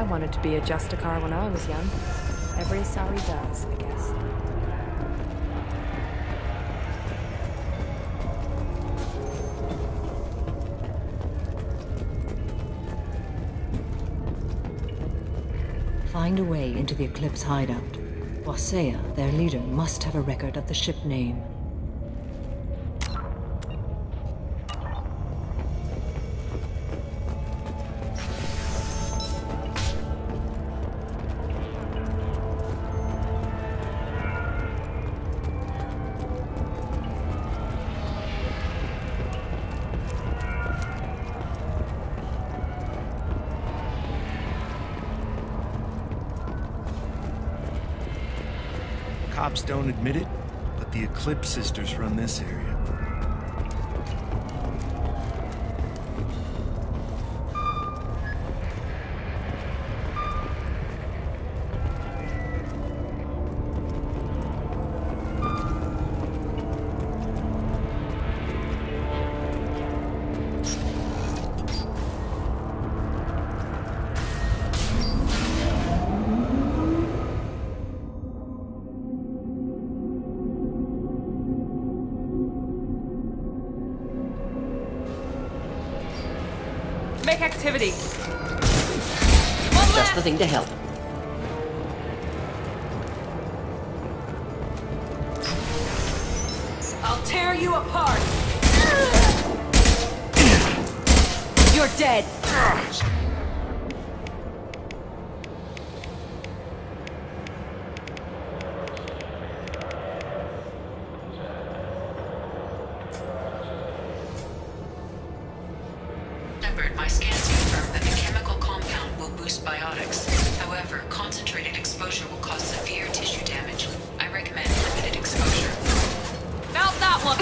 wanted to be a Justicar when I was young. Every sorry does, I guess. Find a way into the Eclipse hideout. Wasea, their leader, must have a record of the ship name. Cops don't admit it, but the Eclipse sisters run this area. Make activity. Just the thing to help. I'll tear you apart. You're dead. My scans confirm that the chemical compound will boost biotics. However, concentrated exposure will cause severe tissue damage. I recommend limited exposure. Mount that one!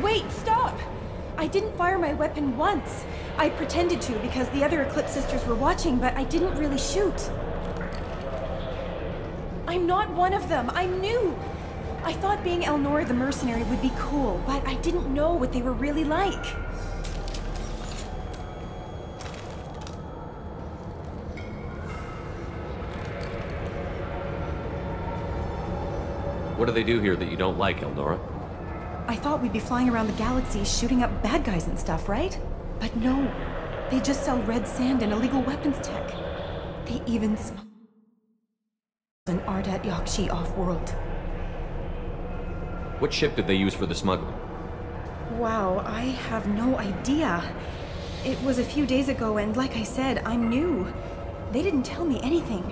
Wait, stop! I didn't fire my weapon once. I pretended to because the other Eclipse sisters were watching, but I didn't really shoot. I'm not one of them. I'm new. I thought being Elnora the mercenary would be cool, but I didn't know what they were really like. What do they do here that you don't like, Elnora? I thought we'd be flying around the galaxy shooting up bad guys and stuff, right? But no. They just sell red sand and illegal weapons tech. They even smuggle an Ardat Yakshi off-world. What ship did they use for the smuggling? Wow, I have no idea. It was a few days ago, and like I said, I'm new. They didn't tell me anything.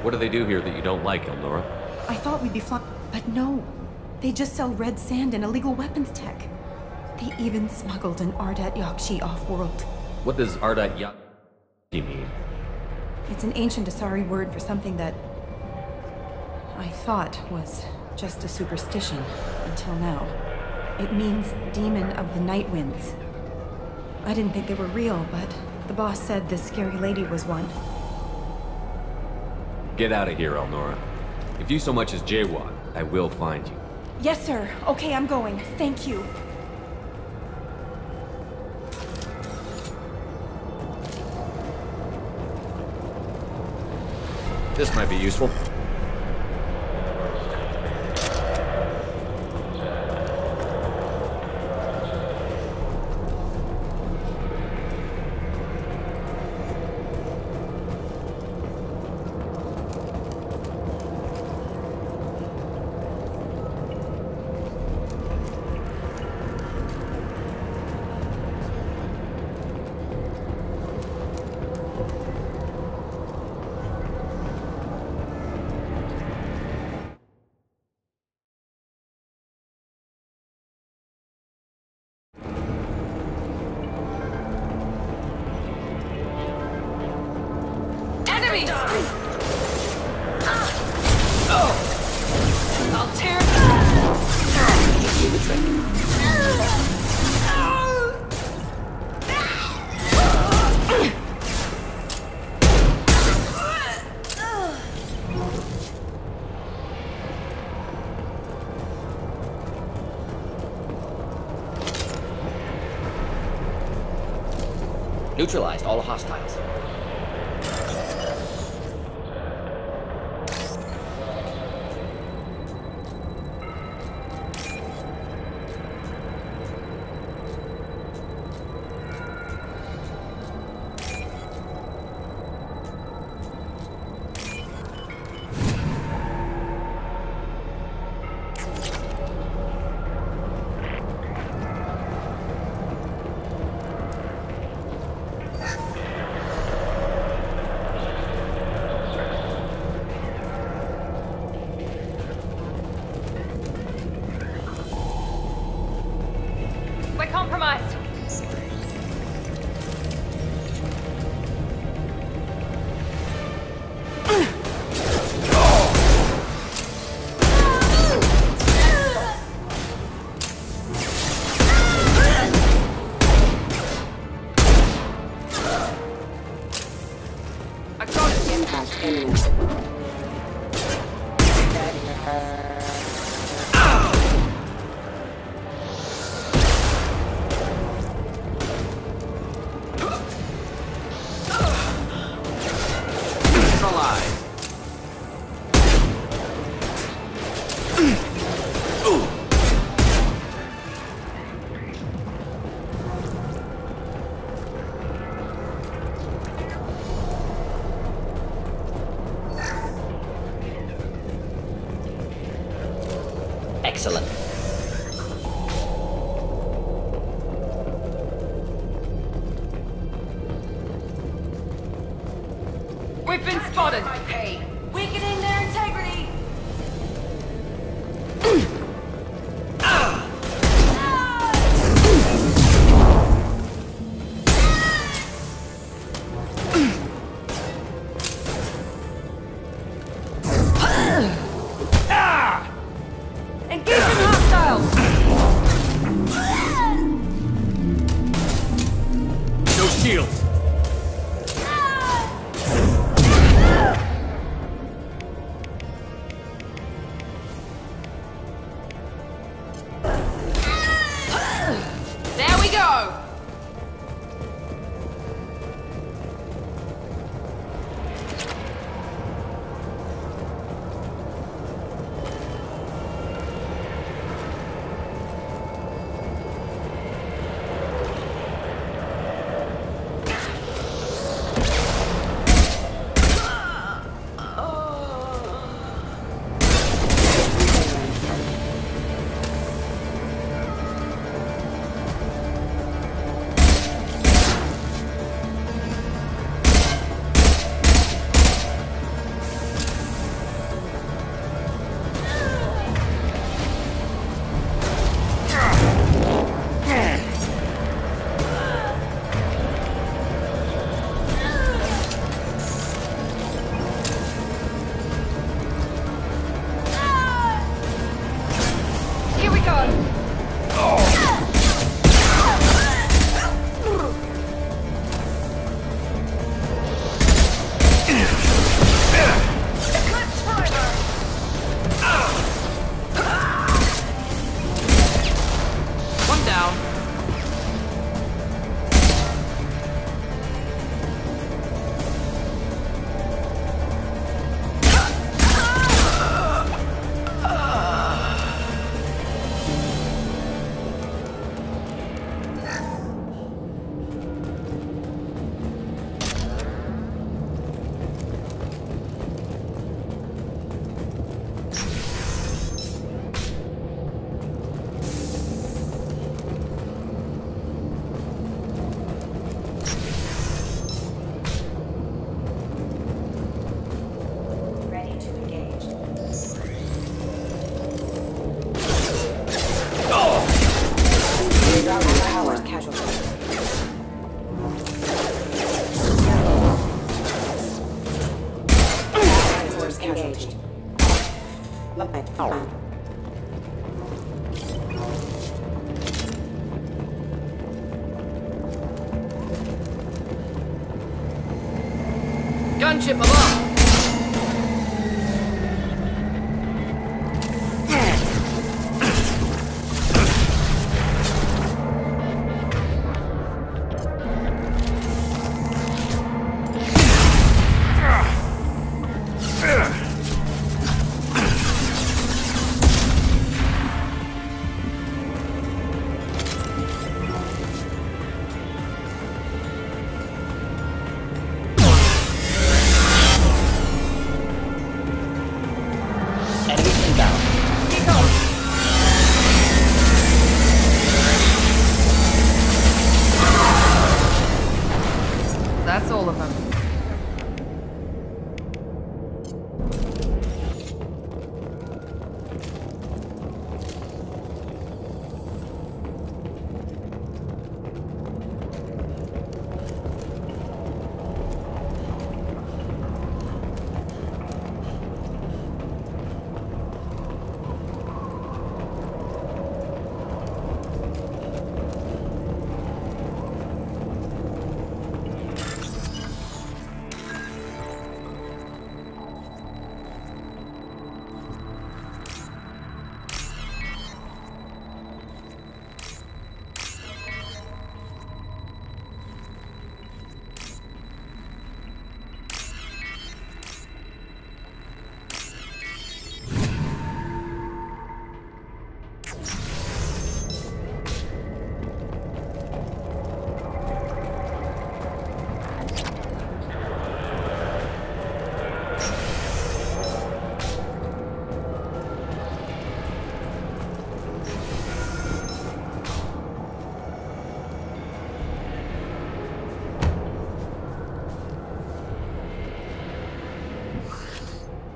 What do they do here that you don't like, Elnora? I thought we'd be flying, but no. They just sell red sand and illegal weapons tech. They even smuggled an Ardat Yakshi off-world. What does Ardat Yakshi mean? It's an ancient Asari word for something that I thought was just a superstition until now. It means demon of the night winds. I didn't think they were real, but the boss said this scary lady was one. Get out of here, Elnora. If you so much as jaywalk, I will find you. Yes, sir. Okay, I'm going. Thank you. This might be useful. I'll tear Neutralized all hostiles. Excellent. We've been spotted. Weakening their integrity. Engaging hostiles. gunship above! That's all of them.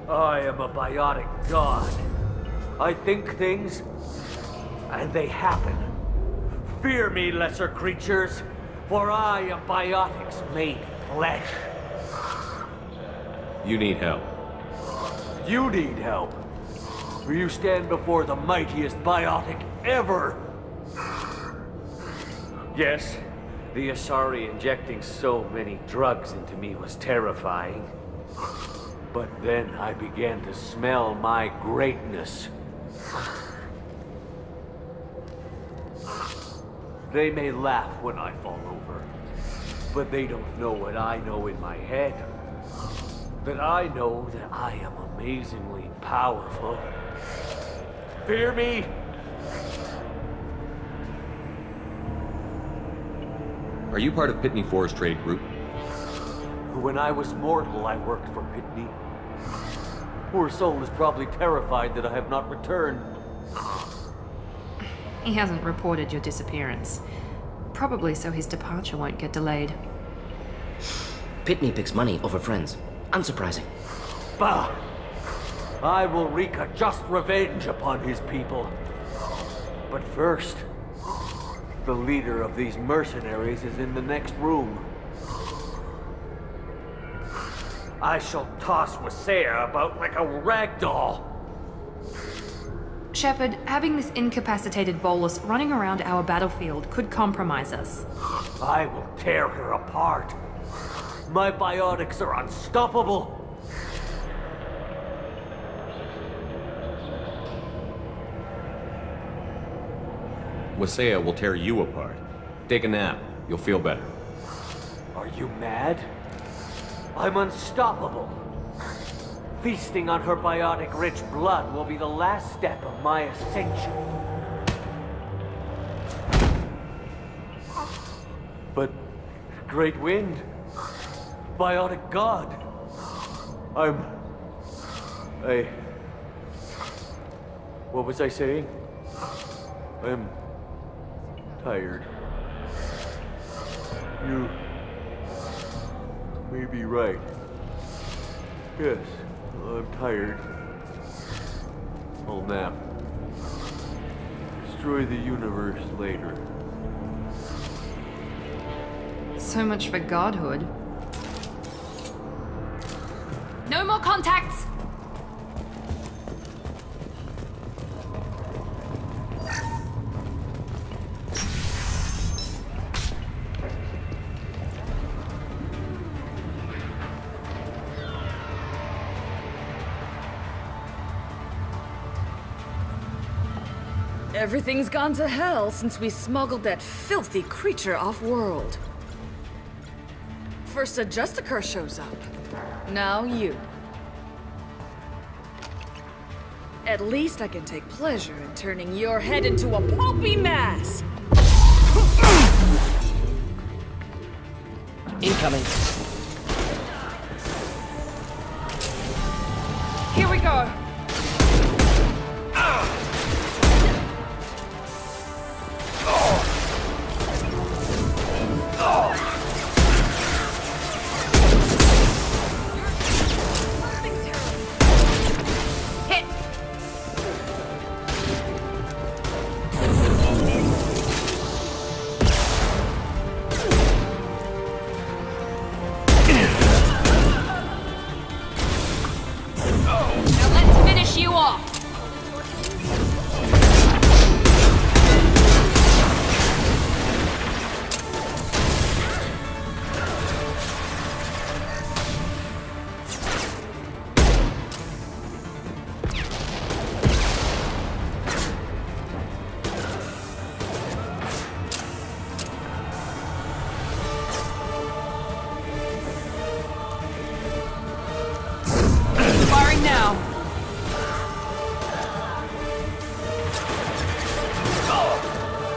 I am a biotic god. I think things, and they happen. Fear me, lesser creatures, for I am biotics made flesh. You need help. You need help, for you stand before the mightiest biotic ever. Yes, the Asari injecting so many drugs into me was terrifying. But then I began to smell my greatness. They may laugh when I fall over, but they don't know what I know in my head. That I know that I am amazingly powerful. Fear me? Are you part of Pitney Forest Trade Group? When I was mortal, I worked for Pitney. Poor soul is probably terrified that I have not returned. He hasn't reported your disappearance. Probably so his departure won't get delayed. Pitney picks money over friends. Unsurprising. Bah! I will wreak a just revenge upon his people. But first, the leader of these mercenaries is in the next room. I shall toss Wasea about like a rag doll. Shepard, having this incapacitated Volus running around our battlefield could compromise us. I will tear her apart. My biotics are unstoppable. Wasea will tear you apart. Take a nap. You'll feel better. Are you mad? I'm unstoppable. Feasting on her biotic-rich blood will be the last step of my ascension. But, Great Wind, biotic god, what was I saying? I'm tired. You may be right. Yes, I'm tired. I'll nap. Destroy the universe later. So much for godhood. No more contacts! Everything's gone to hell since we smuggled that filthy creature off-world. First a Justicar shows up. Now you. At least I can take pleasure in turning your head into a pulpy mass! Incoming. Here we go!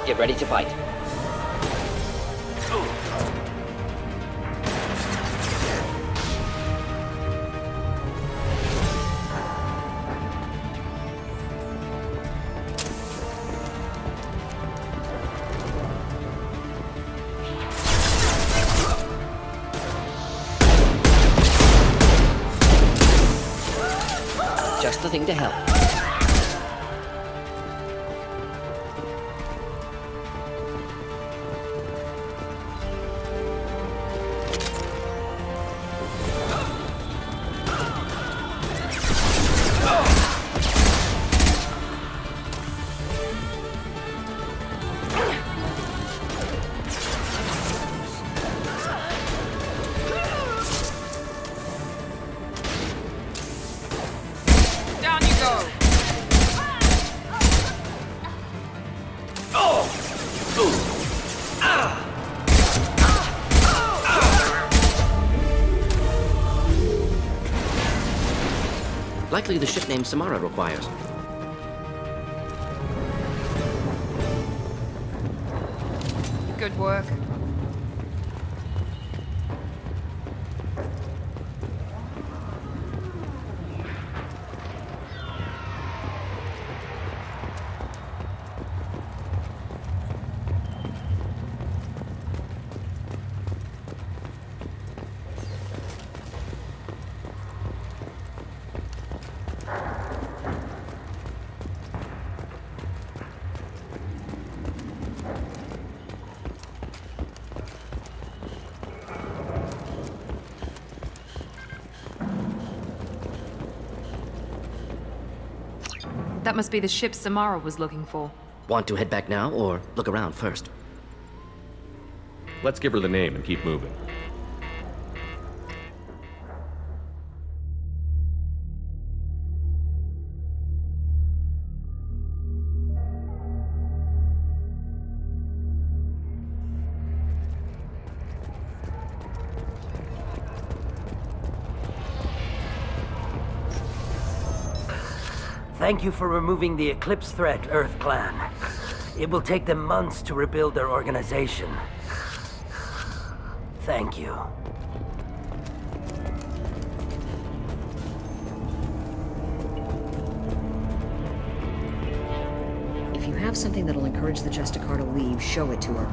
Get ready to fight. Just the thing to help. Likely the ship name Samara requires. Good work. That must be the ship Samara was looking for. Want to head back now, or look around first? Let's give her the name and keep moving. Thank you for removing the Eclipse threat, Earth Clan. It will take them months to rebuild their organization. Thank you. If you have something that'll encourage the Justicar to leave, show it to her.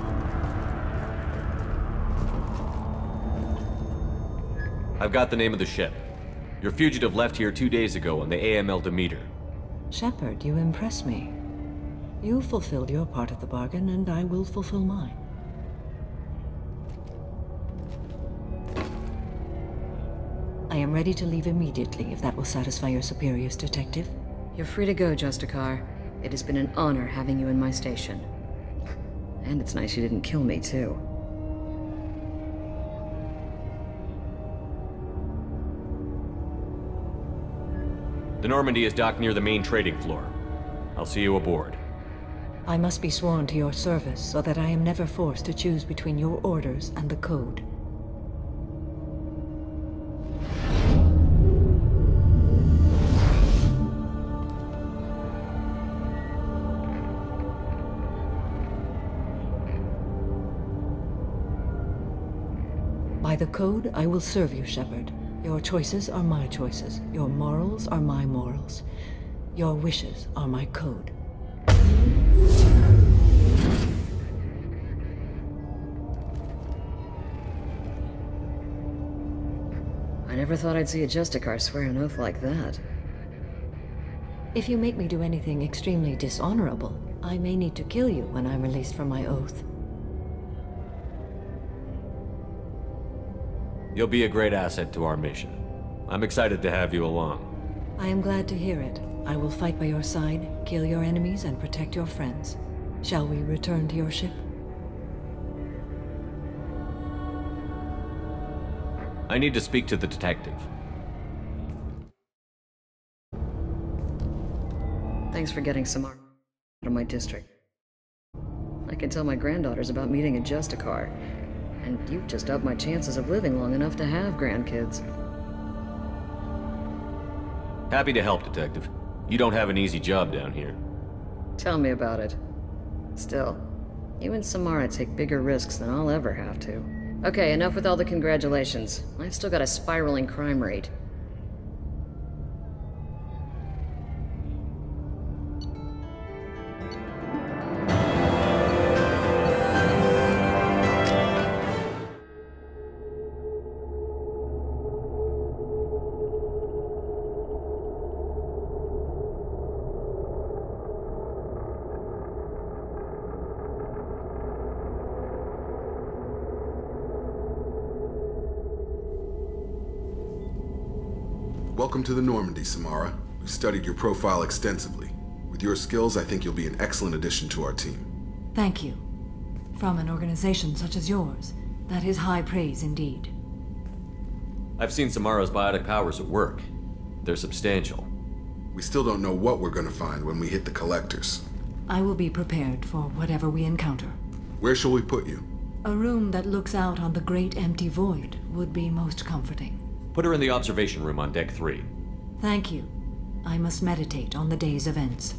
I've got the name of the ship. Your fugitive left here 2 days ago on the AML Demeter. Shepard, you impress me. You fulfilled your part of the bargain, and I will fulfill mine. I am ready to leave immediately, if that will satisfy your superiors, Detective. You're free to go, Justicar. It has been an honor having you in my station. And it's nice you didn't kill me, too. The Normandy is docked near the main trading floor. I'll see you aboard. I must be sworn to your service so that I am never forced to choose between your orders and the Code. By the Code, I will serve you, Shepard. Your choices are my choices. Your morals are my morals. Your wishes are my code. I never thought I'd see a Justicar swear an oath like that. If you make me do anything extremely dishonorable, I may need to kill you when I'm released from my oath. You'll be a great asset to our mission. I'm excited to have you along. I am glad to hear it. I will fight by your side, kill your enemies, and protect your friends. Shall we return to your ship? I need to speak to the detective. Thanks for getting Samara out of my district. I can tell my granddaughters about meeting a Justicar, and you've just upped my chances of living long enough to have grandkids. Happy to help, Detective. You don't have an easy job down here. Tell me about it. Still, you and Samara take bigger risks than I'll ever have to. Okay, enough with all the congratulations. I've still got a spiraling crime rate. Welcome to the Normandy, Samara. We've studied your profile extensively. With your skills, I think you'll be an excellent addition to our team. Thank you. From an organization such as yours, that is high praise indeed. I've seen Samara's biotic powers at work. They're substantial. We still don't know what we're gonna find when we hit the collectors. I will be prepared for whatever we encounter. Where shall we put you? A room that looks out on the great empty void would be most comforting. Put her in the observation room on Deck 3. Thank you. I must meditate on the day's events.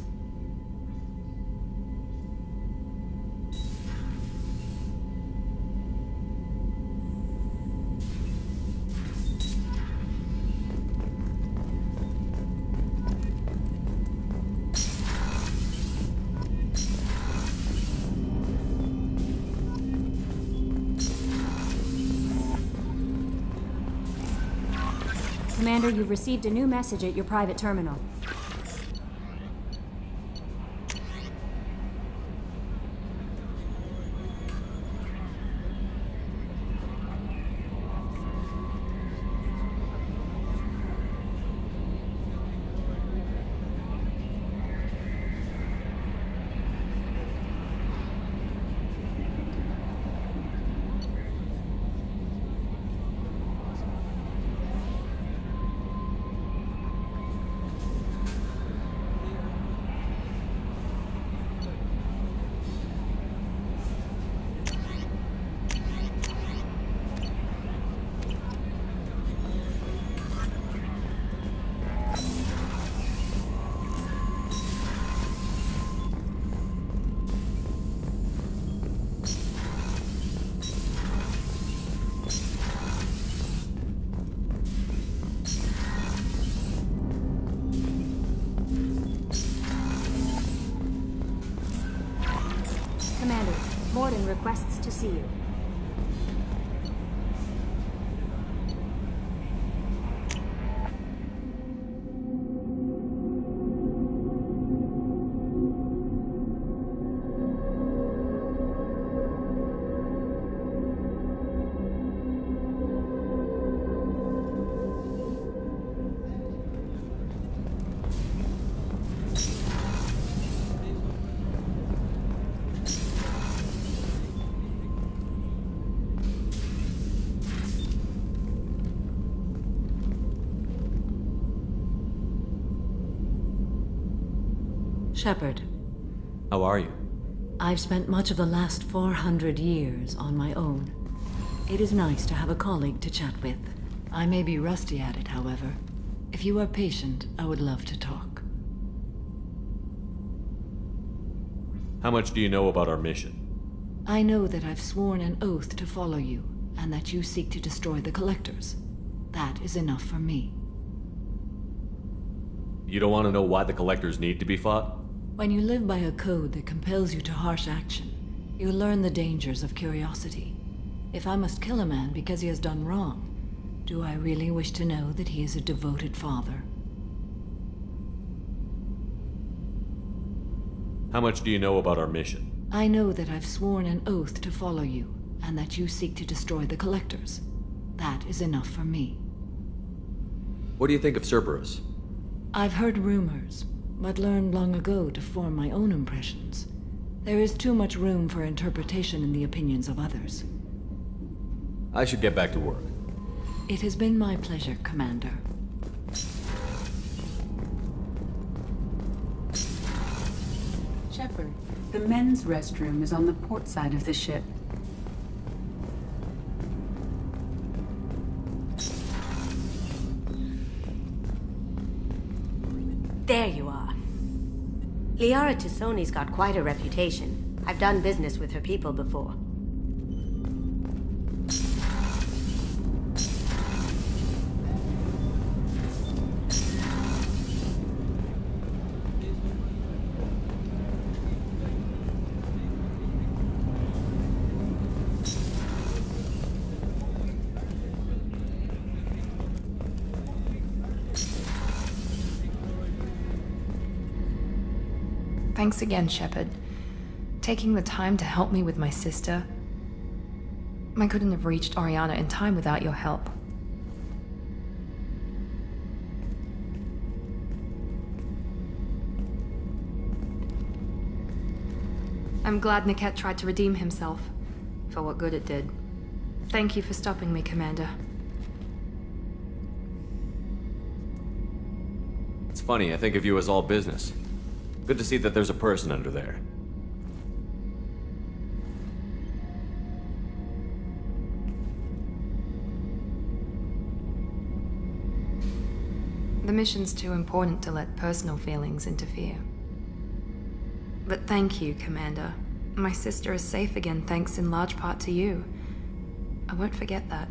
Commander, you've received a new message at your private terminal. Commander, Morden requests to see you. Shepard. How are you? I've spent much of the last 400 years on my own. It is nice to have a colleague to chat with. I may be rusty at it, however. If you are patient, I would love to talk. How much do you know about our mission? I know that I've sworn an oath to follow you, and that you seek to destroy the Collectors. That is enough for me. You don't want to know why the Collectors need to be fought? When you live by a code that compels you to harsh action, you learn the dangers of curiosity. If I must kill a man because he has done wrong, do I really wish to know that he is a devoted father? How much do you know about our mission? I know that I've sworn an oath to follow you, and that you seek to destroy the Collectors. That is enough for me. What do you think of Cerberus? I've heard rumors, but learned long ago to form my own impressions. There is too much room for interpretation in the opinions of others. I should get back to work. It has been my pleasure, Commander. Shepard, the men's restroom is on the port side of the ship. There you are. Liara T'Soni's got quite a reputation. I've done business with her people before. Thanks again, Shepard. Taking the time to help me with my sister. I couldn't have reached Oriana in time without your help. I'm glad Niket tried to redeem himself, for what good it did. Thank you for stopping me, Commander. It's funny, I think of you as all business. Good to see that there's a person under there. The mission's too important to let personal feelings interfere. But thank you, Commander. My sister is safe again thanks in large part to you. I won't forget that.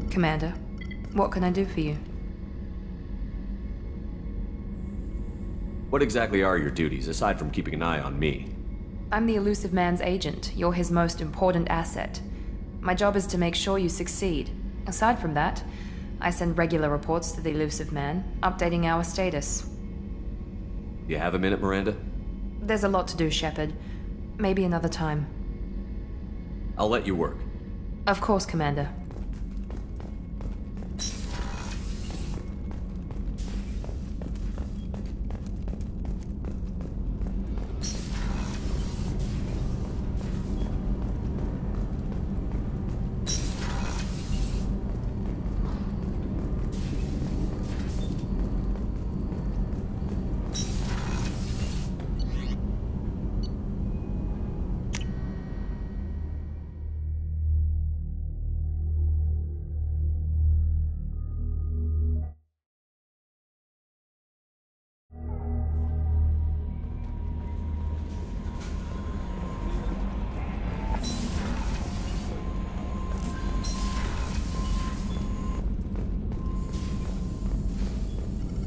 Commander, what can I do for you? What exactly are your duties, aside from keeping an eye on me? I'm the Elusive Man's agent. You're his most important asset. My job is to make sure you succeed. Aside from that, I send regular reports to the Elusive Man, updating our status. You have a minute, Miranda? There's a lot to do, Shepard. Maybe another time. I'll let you work. Of course, Commander.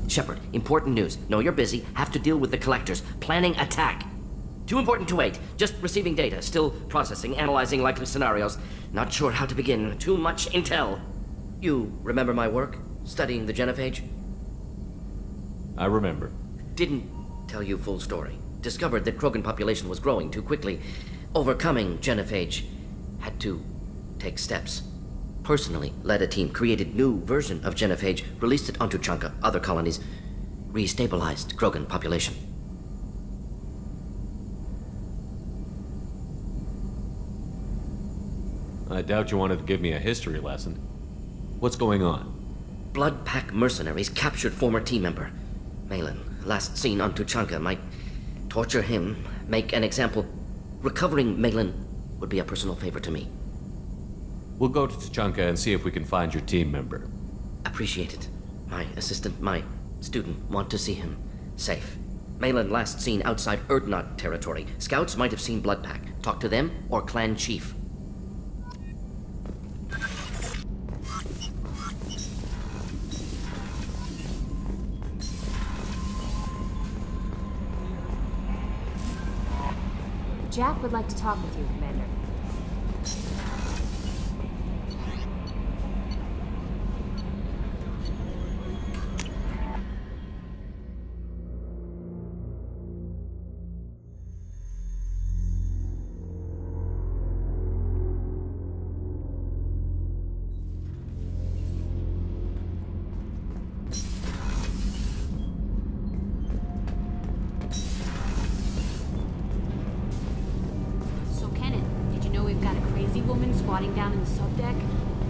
Shepard, important news. Know you're busy. Have to deal with the Collectors. Planning attack. Too important to wait. Just receiving data. Still processing, analyzing likely scenarios. Not sure how to begin. Too much intel. You remember my work? Studying the genophage? I remember. Didn't tell you full story. Discovered that Krogan population was growing too quickly. Overcoming genophage. Had to take steps. Personally led a team, created new version of genophage, released it onto Chanka, other colonies, restabilized Krogan population. I doubt you wanted to give me a history lesson. What's going on? Blood Pack mercenaries captured former team member. Malin, last seen on Tuchanka, might torture him, make an example. Recovering Malin would be a personal favor to me. We'll go to Tuchanka and see if we can find your team member. Appreciate it. My assistant, my student, want to see him safe. Malin last seen outside Urdnot territory. Scouts might have seen Blood Pack. Talk to them or clan chief. Jack would like to talk with you, Commander. Squatting down in the subdeck?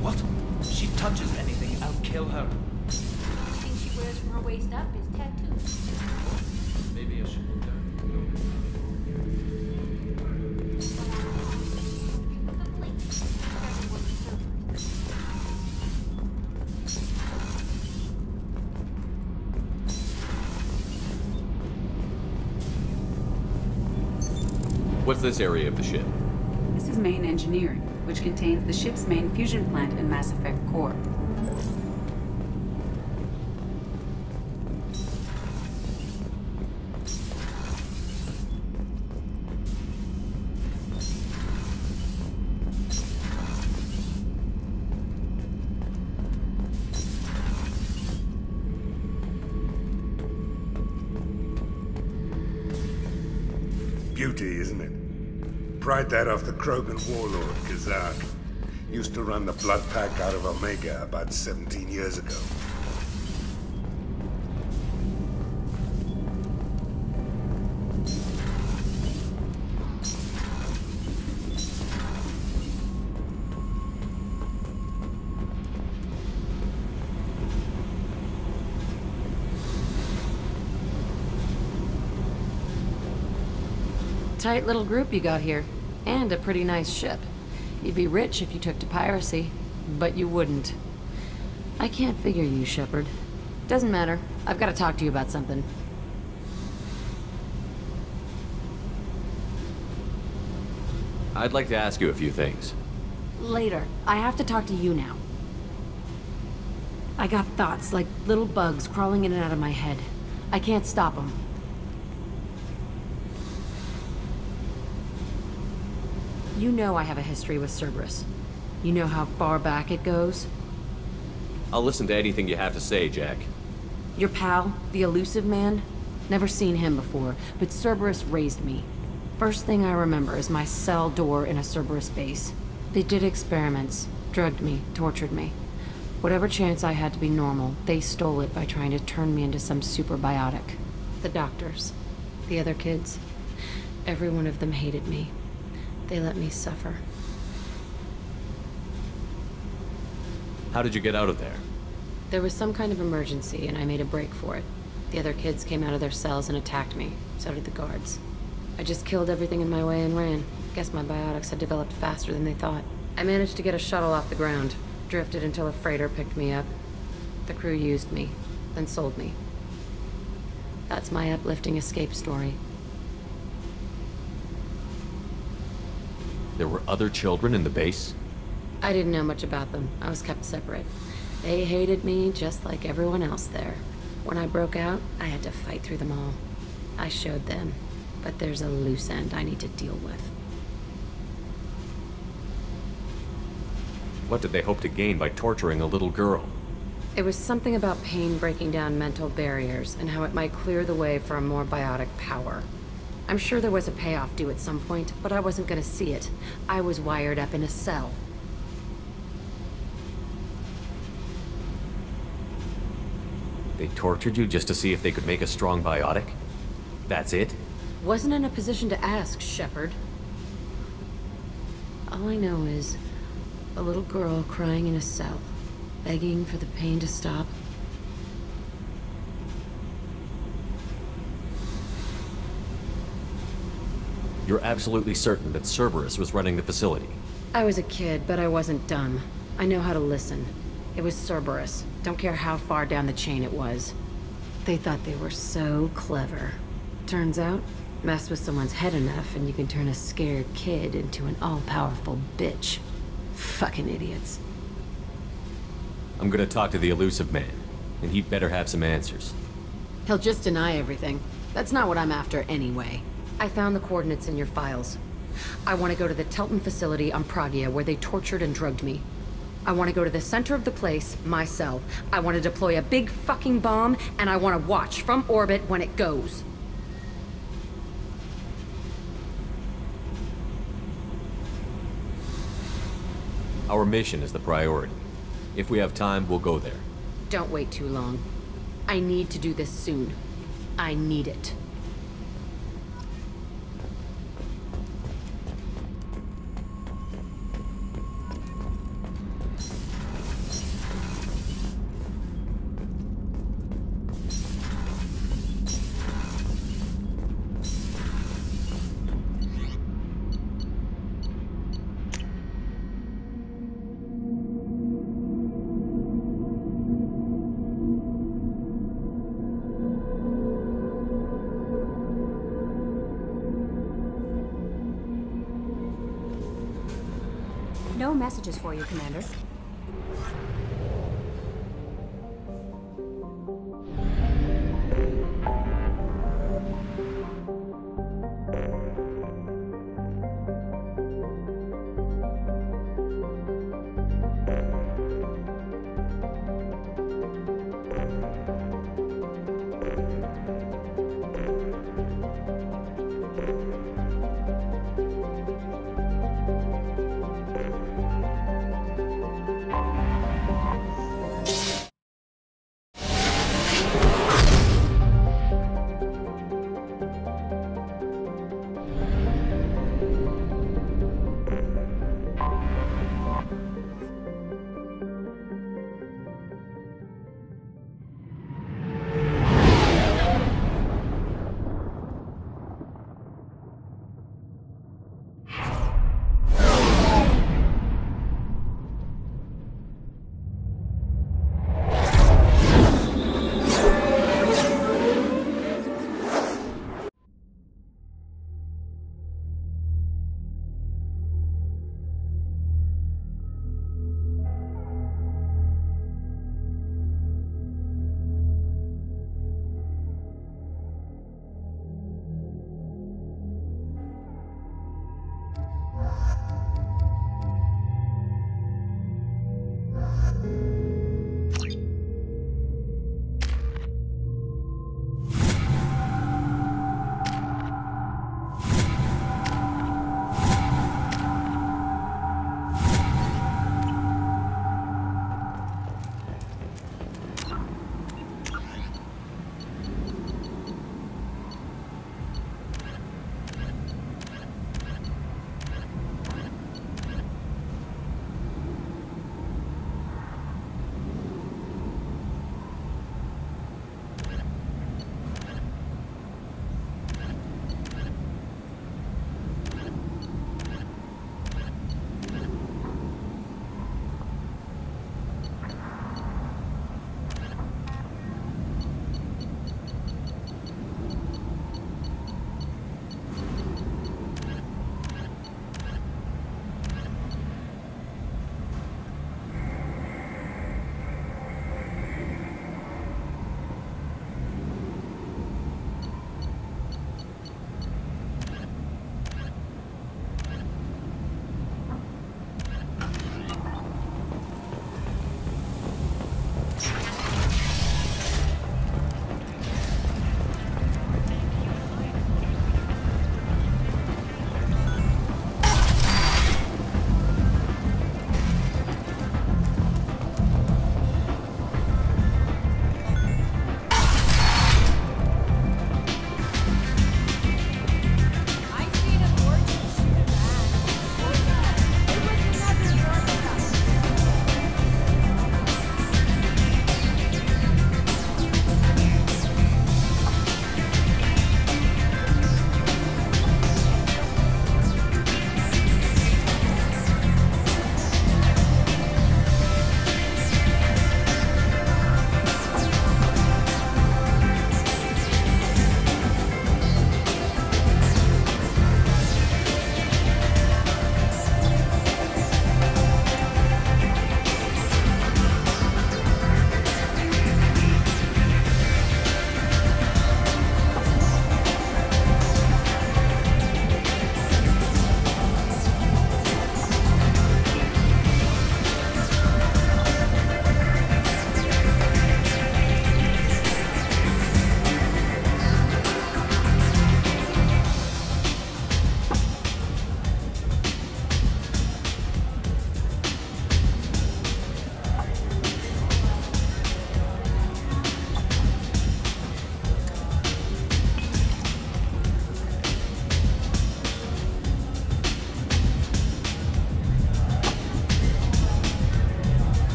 What? If she touches anything, I'll kill her. The thing she wears from her waist up is tattoos. Maybe I should look down. What's this area of the ship? This is main engineering, which contains the ship's main fusion plant and Mass Effect core. Beauty, isn't it? Pried that off the Krogan warlord, Kazak. Used to run the Blood Pack out of Omega about 17 years ago. Tight little group you got here. And a pretty nice ship. You'd be rich if you took to piracy, but you wouldn't. I can't figure you, Shepard. Doesn't matter. I've got to talk to you about something. I'd like to ask you a few things. Later. I have to talk to you now. I got thoughts like little bugs crawling in and out of my head. I can't stop them. You know I have a history with Cerberus. You know how far back it goes? I'll listen to anything you have to say, Jack. Your pal, the Elusive Man? Never seen him before, but Cerberus raised me. First thing I remember is my cell door in a Cerberus base. They did experiments, drugged me, tortured me. Whatever chance I had to be normal, they stole it by trying to turn me into some superbiotic. The doctors, the other kids, every one of them hated me. They let me suffer. How did you get out of there? There was some kind of emergency, and I made a break for it. The other kids came out of their cells and attacked me. So did the guards. I just killed everything in my way and ran. Guess my biotics had developed faster than they thought. I managed to get a shuttle off the ground. Drifted until a freighter picked me up. The crew used me, then sold me. That's my uplifting escape story. There were other children in the base? I didn't know much about them. I was kept separate. They hated me just like everyone else there. When I broke out, I had to fight through them all. I showed them, but there's a loose end I need to deal with. What did they hope to gain by torturing a little girl? It was something about pain breaking down mental barriers and how it might clear the way for a more biotic power. I'm sure there was a payoff due at some point, but I wasn't gonna see it. I was wired up in a cell. They tortured you just to see if they could make a strong biotic? That's it? Wasn't in a position to ask, Shepard. All I know is, A little girl crying in a cell, begging for the pain to stop. You're absolutely certain that Cerberus was running the facility? I was a kid, but I wasn't dumb. I know how to listen. It was Cerberus. Don't care how far down the chain it was. They thought they were so clever. Turns out, mess with someone's head enough and you can turn a scared kid into an all-powerful bitch. Fucking idiots. I'm gonna talk to the Elusive Man, and he'd better have some answers. He'll just deny everything. That's not what I'm after anyway. I found the coordinates in your files. I want to go to the Telton facility on Pragia where they tortured and drugged me. I want to go to the center of the place, my cell. I want to deploy a big fucking bomb, and I want to watch from orbit when it goes. Our mission is the priority. If we have time, we'll go there. Don't wait too long. I need to do this soon. I need it. No messages for you, Commander.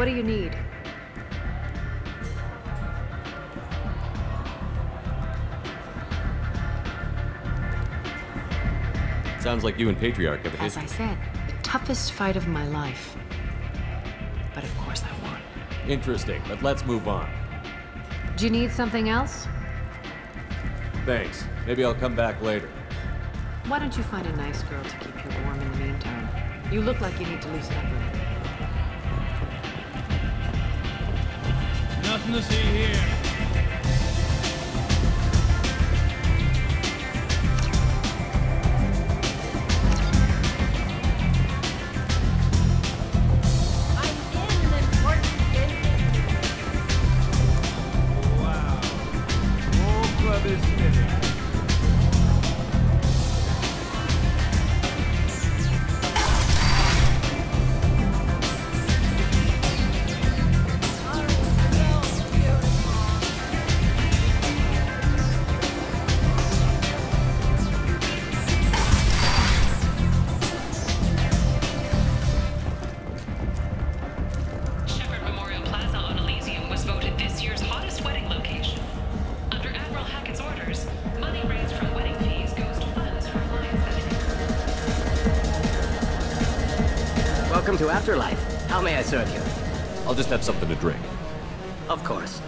What do you need? Sounds like you and Patriarch have a As history. I said, the toughest fight of my life. But of course I won. Interesting, but let's move on. Do you need something else? Thanks. Maybe I'll come back later. Why don't you find a nice girl to keep you warm in the meantime? You look like you need to loosen up a little. Nothing to see here. Welcome to Afterlife. How may I serve you? I'll just have something to drink. Of course.